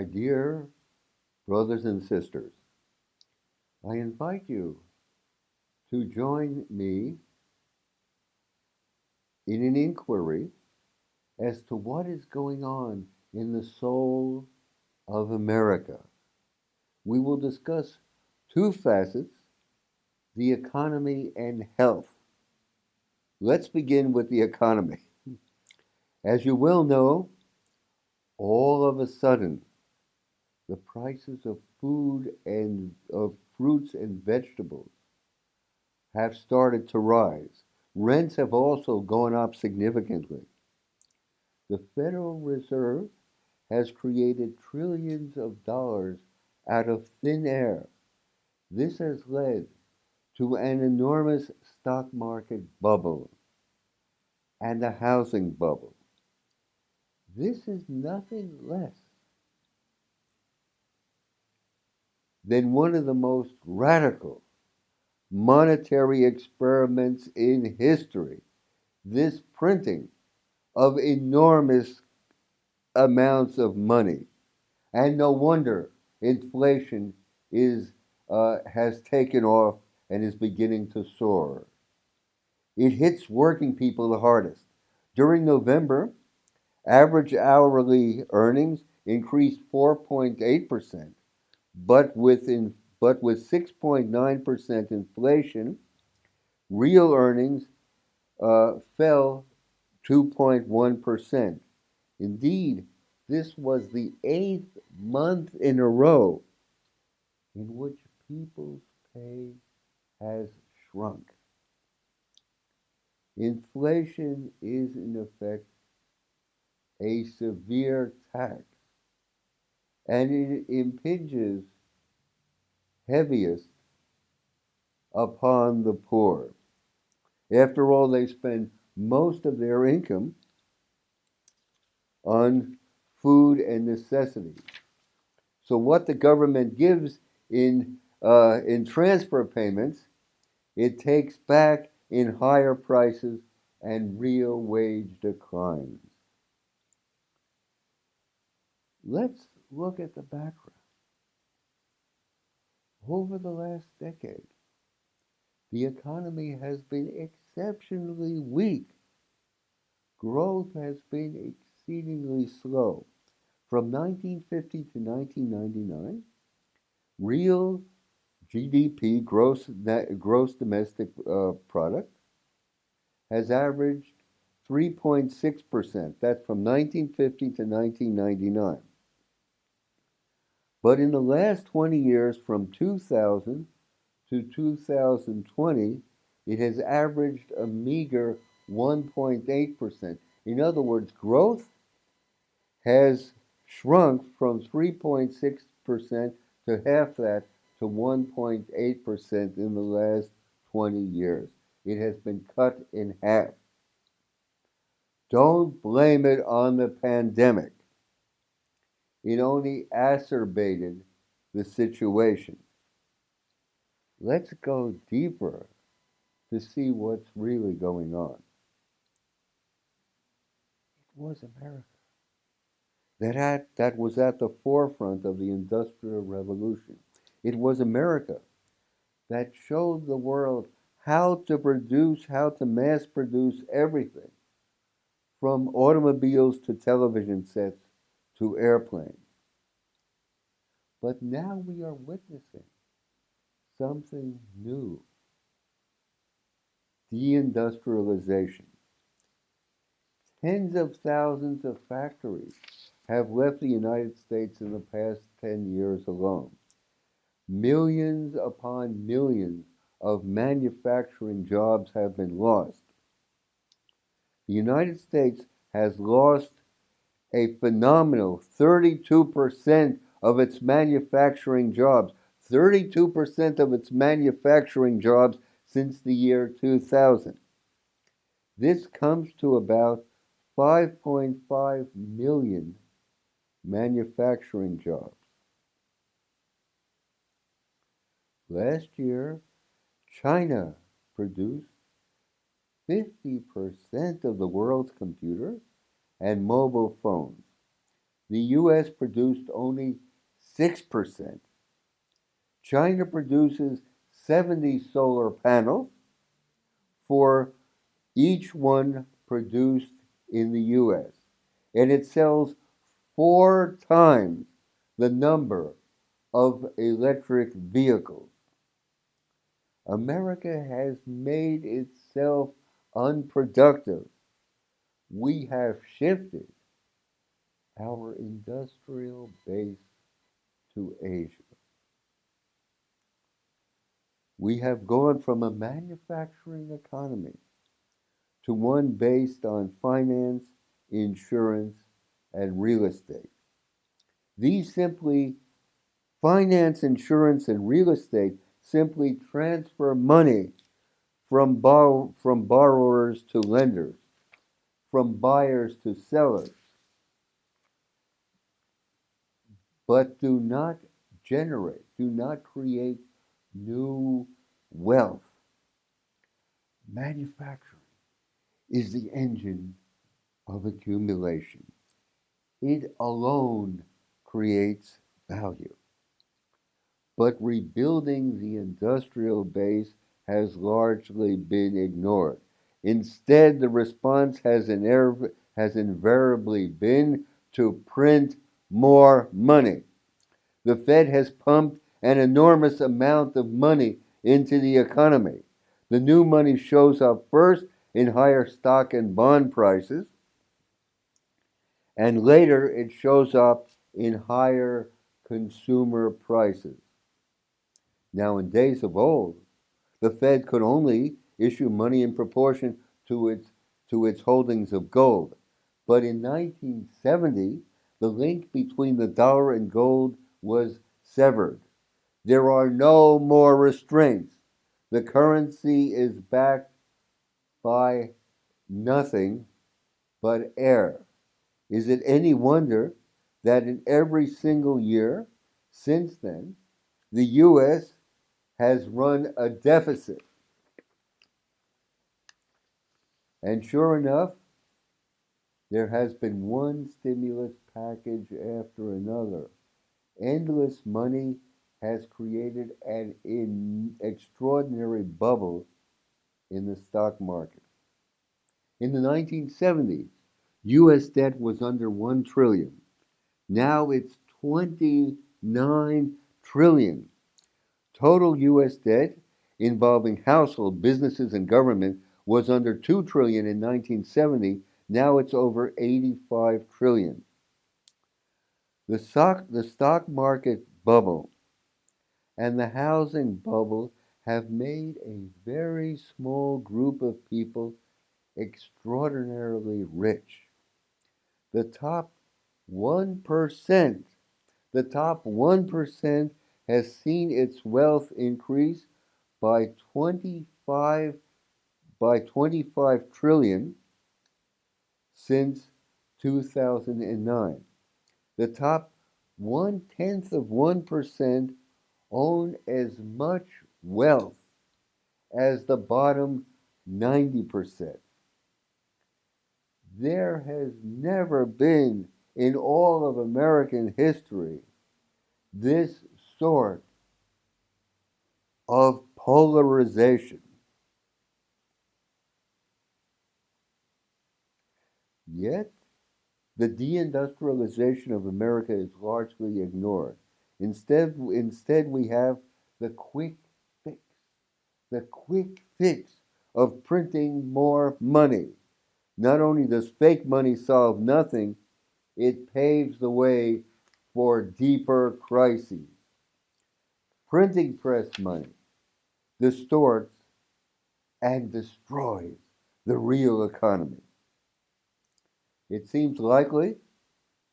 My dear brothers and sisters, I invite you to join me in an inquiry as to what is going on in the soul of America. We will discuss two facets, the economy and health. Let's begin with the economy. As you well know, all of a sudden, the prices of food and of fruits and vegetables have started to rise. Rents have also gone up significantly. The Federal Reserve has created trillions of dollars out of thin air. This has led to an enormous stock market bubble and a housing bubble. This is nothing less than one of the most radical monetary experiments in history. This printing of enormous amounts of money. And no wonder inflation has taken off and is beginning to soar. It hits working people the hardest. During November, average hourly earnings increased 4.8%, but with 6.9% inflation, real earnings fell 2.1%. Indeed, this was the eighth month in a row in which people's pay has shrunk. Inflation is, in effect, a severe tax, and it impinges heaviest upon the poor. After all, they spend most of their income on food and necessities. So, what the government gives in transfer payments, it takes back in higher prices and real wage declines. Let's look at the background. Over the last decade, the economy has been exceptionally weak. Growth has been exceedingly slow. From 1950 to 1999, real GDP, gross domestic product, has averaged 3.6%. That's from 1950 to 1999. But in the last 20 years, from 2000 to 2020, it has averaged a meager 1.8%. In other words, growth has shrunk from 3.6% to half that to 1.8% in the last 20 years. It has been cut in half. Don't blame it on the pandemic. It only acerbated the situation. Let's go deeper to see what's really going on. It was America that was at the forefront of the Industrial Revolution. It was America that showed the world how to mass produce everything from automobiles to television sets to airplanes. But now we are witnessing something new, deindustrialization. Tens of thousands of factories have left the United States in the past 10 years alone. Millions upon millions of manufacturing jobs have been lost. The United States has lost a phenomenal 32% of its manufacturing jobs. 32% of its manufacturing jobs since the year 2000. This comes to about 5.5 million manufacturing jobs. Last year, China produced 50% of the world's computers and mobile phones. The US produced only 6%. China produces 70 solar panels for each one produced in the US, and it sells 4 times the number of electric vehicles. America has made itself unproductive. We have shifted our industrial base to Asia. We have gone from a manufacturing economy to one based on finance, insurance, and real estate. These simply finance, insurance, and real estate simply transfer money from borrowers to lenders, from buyers to sellers, but do not create new wealth. Manufacturing is the engine of accumulation. It alone creates value. But rebuilding the industrial base has largely been ignored. Instead, the response has invariably been to print more money. The Fed has pumped an enormous amount of money into the economy. The new money shows up first in higher stock and bond prices, and later it shows up in higher consumer prices. Now, in days of old, the Fed could only issue money in proportion to its holdings of gold. But in 1970, the link between the dollar and gold was severed. There are no more restraints. The currency is backed by nothing but air. Is it any wonder that in every single year since then, the US has run a deficit? And sure enough, there has been one stimulus package after another. Endless money has created an extraordinary bubble in the stock market. In the 1970s, US debt was under 1 trillion. Now it's 29 trillion. Total US debt involving household, businesses, and government was under 2 trillion in 1970. Now it's over 85 trillion. The stock market bubble and the housing bubble have made a very small group of people extraordinarily rich. The top 1%, the top 1% has seen its wealth increase by 25 trillion since 2009. The top 1/10 of 1% own as much wealth as the bottom 90%. There has never been in all of American history this sort of polarization. Yet, the deindustrialization of America is largely ignored. Instead we have the quick fix, the quick fix of printing more money. Not only does fake money solve nothing, it paves the way for deeper crises. Printing press money distorts and destroys the real economy. It seems likely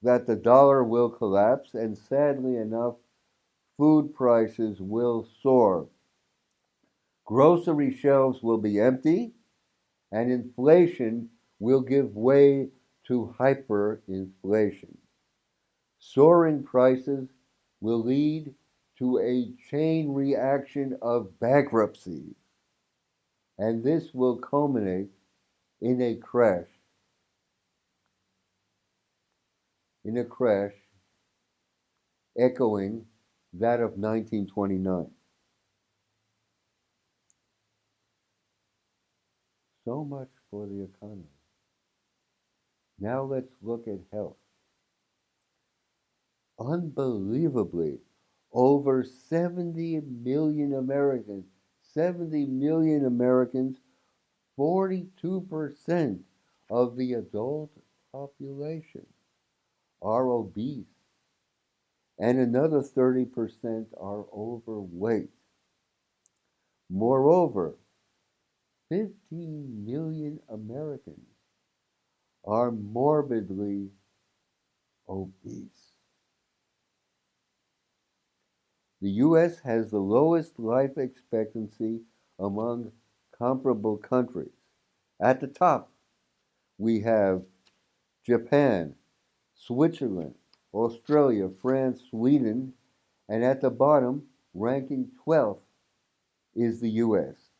that the dollar will collapse, and sadly enough, food prices will soar. Grocery shelves will be empty, and inflation will give way to hyperinflation. Soaring prices will lead to a chain reaction of bankruptcies, and this will culminate in a crash. in a crash echoing that of 1929. So much for the economy. Now let's look at health. Unbelievably, over 70 million Americans, 70 million Americans, 42% of the adult population are obese, and another 30% are overweight. Moreover, 15 million Americans are morbidly obese. The US has the lowest life expectancy among comparable countries. At the top, we have Japan, Switzerland, Australia, France, Sweden, and at the bottom, ranking 12th, is the US.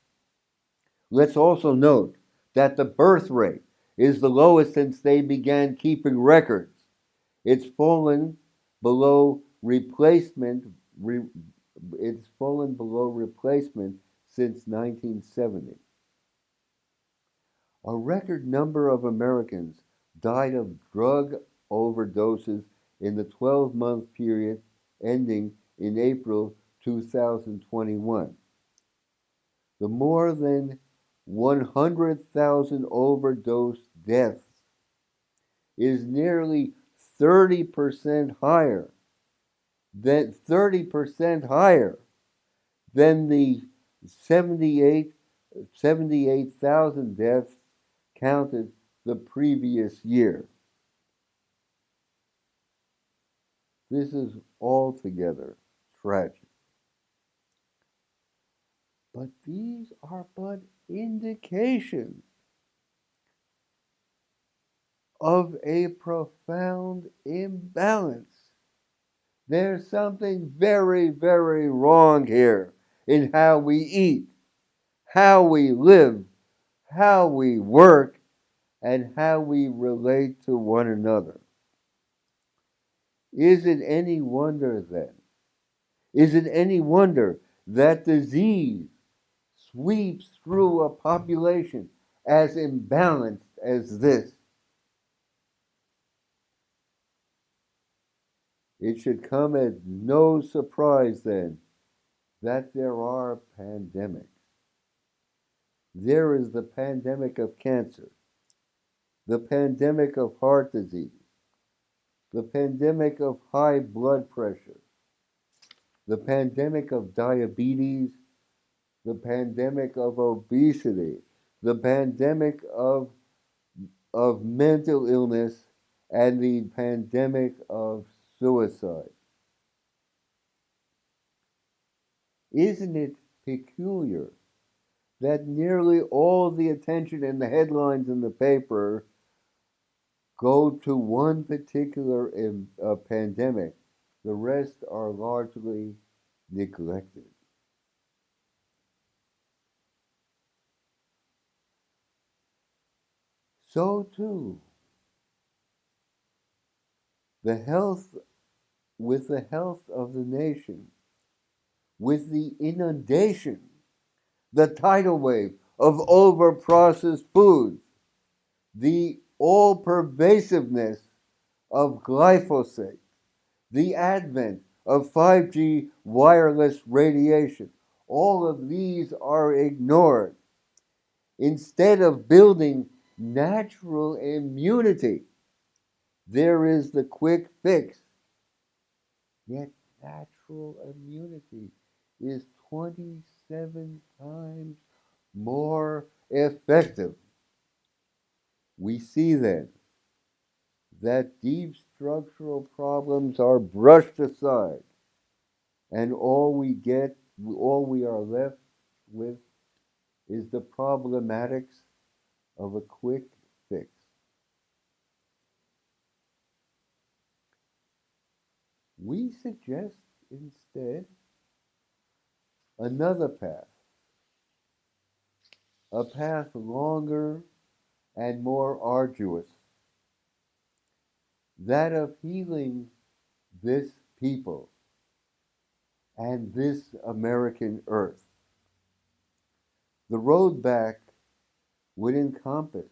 Let's also note that the birth rate is the lowest since they began keeping records. It's fallen below replacement. It's fallen below replacement since 1970. A record number of Americans died of drug overdoses in the 12-month period ending in April 2021. The more than 100,000 overdose deaths is nearly 30% higher than the 78,000 deaths counted the previous year. This is altogether tragic. But these are but indications of a profound imbalance. There's something very, very wrong here in how we eat, how we live, how we work, and how we relate to one another. Is it any wonder then? Is it any wonder that disease sweeps through a population as imbalanced as this? It should come as no surprise then that there are pandemics. There is the pandemic of cancer, the pandemic of heart disease, the pandemic of high blood pressure, the pandemic of diabetes, the pandemic of obesity, the pandemic of mental illness, and the pandemic of suicide. Isn't it peculiar that nearly all the attention and the headlines in the paper go to one particular pandemic? The rest are largely neglected. So too, the health with the health of the nation, with the inundation, the tidal wave of over-processed foods, the all-pervasiveness of glyphosate, the advent of 5G wireless radiation. All of these are ignored. Instead of building natural immunity, there is the quick fix. Yet natural immunity is 27 times more effective. We see then that deep structural problems are brushed aside, and all we are left with is the problematics of a quick fix. We suggest instead another path, a path longer and more arduous. that of healing this people and this American earth. The road back would encompass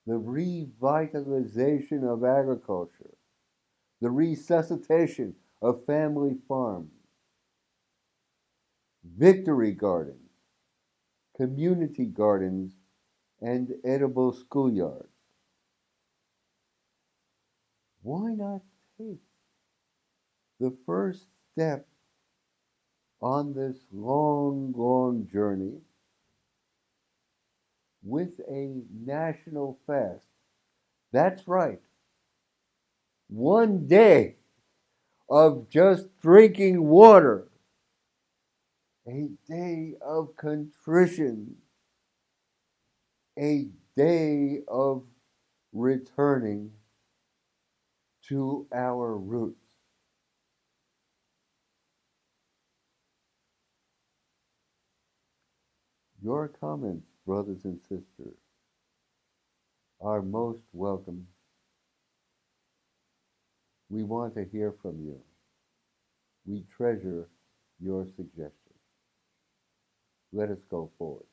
the revitalization of agriculture, the resuscitation of family farms, victory gardens, community gardens, and edible schoolyards. Why not take the first step on this long, long journey with a national fast? That's right, one day of just drinking water, a day of contrition, a day of returning to our roots. Your comments, brothers and sisters, are most welcome. We want to hear from you. We treasure your suggestions. Let us go forward.